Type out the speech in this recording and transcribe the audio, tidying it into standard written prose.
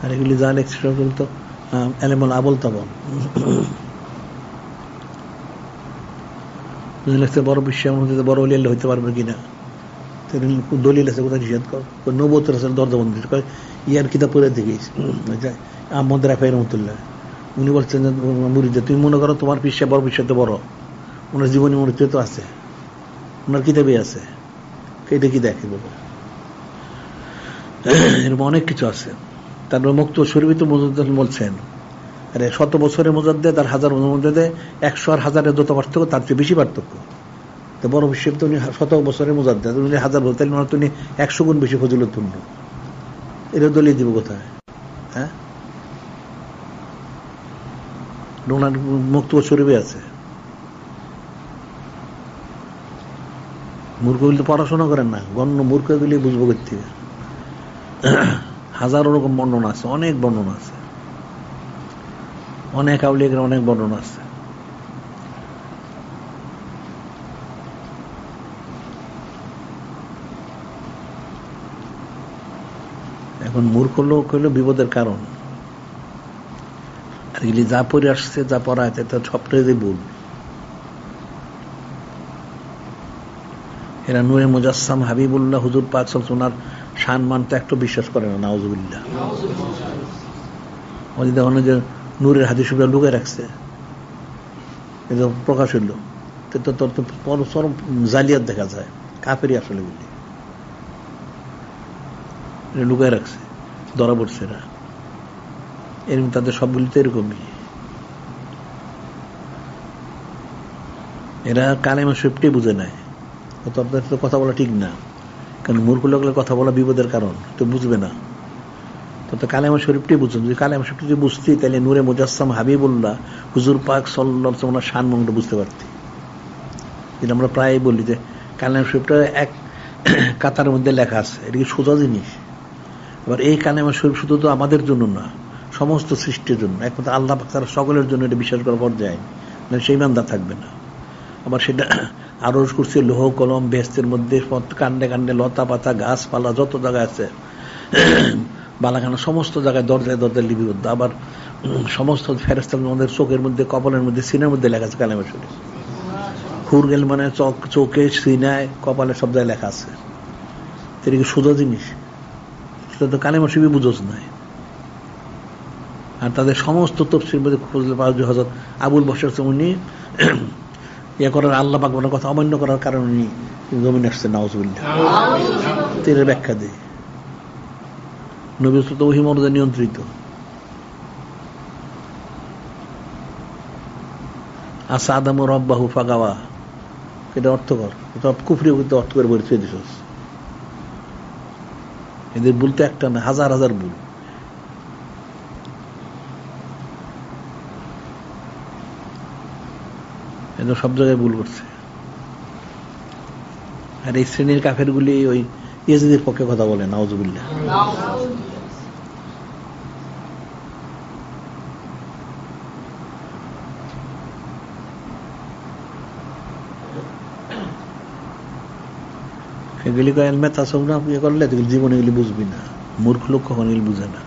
আর এগুলি যা লেখছে সবগুলো তো এলেমল আবল তাবল লেখছে বড় বিশ্বের মধ্যে বড় অলিয়াল্লা হইতে পারবে কিনা, দলিল আছে কোথায় নিষেধ কর, নবুয়তের আছে দরজাবন্দি ইয়ার কিতাব পড়ে দেখিস আহমদ রাফাই রহমতুল্লাহ উনি বলছেন যে মুরিদে তুমি মনে করো তোমার পিসা বড় পিসাতে বড়, ওনার জীবনী মৃত্যু তো আছে, ওনার কিতাবে আছে, এটা কি দেখে বলো, এরকম অনেক কিছু আছে। তারপর মুক্ত শরীফ তো মুজাদ্দেদ বলছেন আরে 100 বছরের মুজাদ্দেদ আর 1000 মুজাদ্দেদে 100 আর 1000-এর যত পার্থক্য তার চেয়ে বেশি পার্থক্য। তো বড় বিশ্বের তো উনি 100 বছরের মুজাদ্দেদ, উনি 1000 বলতে উনি 100 গুণ বেশি ফজিলতপূর্ণ, এটা দলিয়ে দিব কোথায়? হ্যাঁ, ওনার মুক্ত শরীফে আছে। মূর্খগুলি তো পড়াশোনা করেন না, গণ্য মূর্খগুলি বুঝবো করতে। হাজারো রকম বর্ণনা আছে, অনেক বর্ণনা আছে, অনেক আউলিয়ার অনেক বর্ণনা আছে। এখন মূর্খ লোক হইল বিপদের কারণ। আর এগুলি যা পড়ে আসছে, যা পড়া আছে তার সবটাই যে ভুল। এরা নূরে মুজাসসাম হাবিবুল্লাহ হুজুর পাক ওনার শান মানতে একটু বিশ্বাস করে না, নাউজুবিল্লাহ। দেখুন যে নূরের হাদিস লুকায় রাখছে, এটা প্রকাশ হইল, চরম জালিয়াত দেখা যায়, কাফেরই আসলে বলি লুকায় রাখছে, ধরা পড়ছে এরা। এরকম তাদের সবগুলি তো এরকমই। এরা কালেমা শরীফটাই বুঝে নেয়, তো কথা বলা ঠিক না, কারণ মূর্খ লোকগুলো কথা বলা বিপদের কারণ, তো বুঝবে না। তো কালেমা শরীফটাই বুঝুন, যদি কালেমা শরীফটি যদি বুঝতি তাহলে নূরে মুজাসসাম হাবিবুল্লাহ হুজুর পাক সাল্লাল্লাহু আলাইহি ওয়াসাল্লাম শান মনটা বুঝতে পারতি। যেটা আমরা প্রায় বলি যে কালেমা শরীফটা এক কাতার মধ্যে লেখা আছে, এটা কি সোজা জিনিস। এবার এই কালেমা শরীফ শুধু তো আমাদের জন্য না, সমস্ত সৃষ্টির জন্য, একমাত্র আল্লাহ পাক তারা সকলের জন্য এটা বিশ্বাস করার পর্যায়ে সেই বান্দা থাকবে না। আবার সেটা আরজ করছে লোহ কলম বেহেশতের মধ্যে, কাণ্ডে কাণ্ডে লতা পাতা গাছপালা যত জায়গায় আছে, বালাখানা সমস্ত জায়গায় দরজায় দরজায় লিপিবদ্ধ। আবার সমস্ত ফেরেশতাদের মধ্যে চোখের মধ্যে, কপালের মধ্যে, সিনার মধ্যে লেখা আছে কালেমা শরীফ। হুর গেল মানে চোখে, সিনায়, কপালে সব জায়গায় লেখা আছে। এটা কি সোজা জিনিস? সেটা তো কালেমা শরীফই বুঝোস নাই। আর তাদের সমস্ত তফসির মধ্যে খুঁজলে পাওয়া যায় হযরত আবুল বশর উনি ইয়ে করার, আল্লাহ পাক বলার কথা অমান্য করার কারণে উনি জমিনে আসছে, নাউজুবিল্লাহ। এর ব্যাখ্যা দেয় নবী তো ওহী মর্যাদা নিয়ন্ত্রিত। আসা আদামু রব্বাহু ফাগাওয়া, এটা অর্থকর, এটা কুফরি অর্থ করে বলছে দিস। এদের বলতে একটা না, হাজার হাজার ভুল। এদের সব জায়গায় ভুল করছে। আর এই শ্রেণীর কাফেরগুলি ওই ইয়েজিদের পক্ষে কথা বলে, নাউজুবিল্লাহ। এগুলি এলমে তাসাউফ না ইয়ে করলে জীবনে এগুলি বুঝবি না। মূর্খ লোক কখন এগুলি বুঝে না।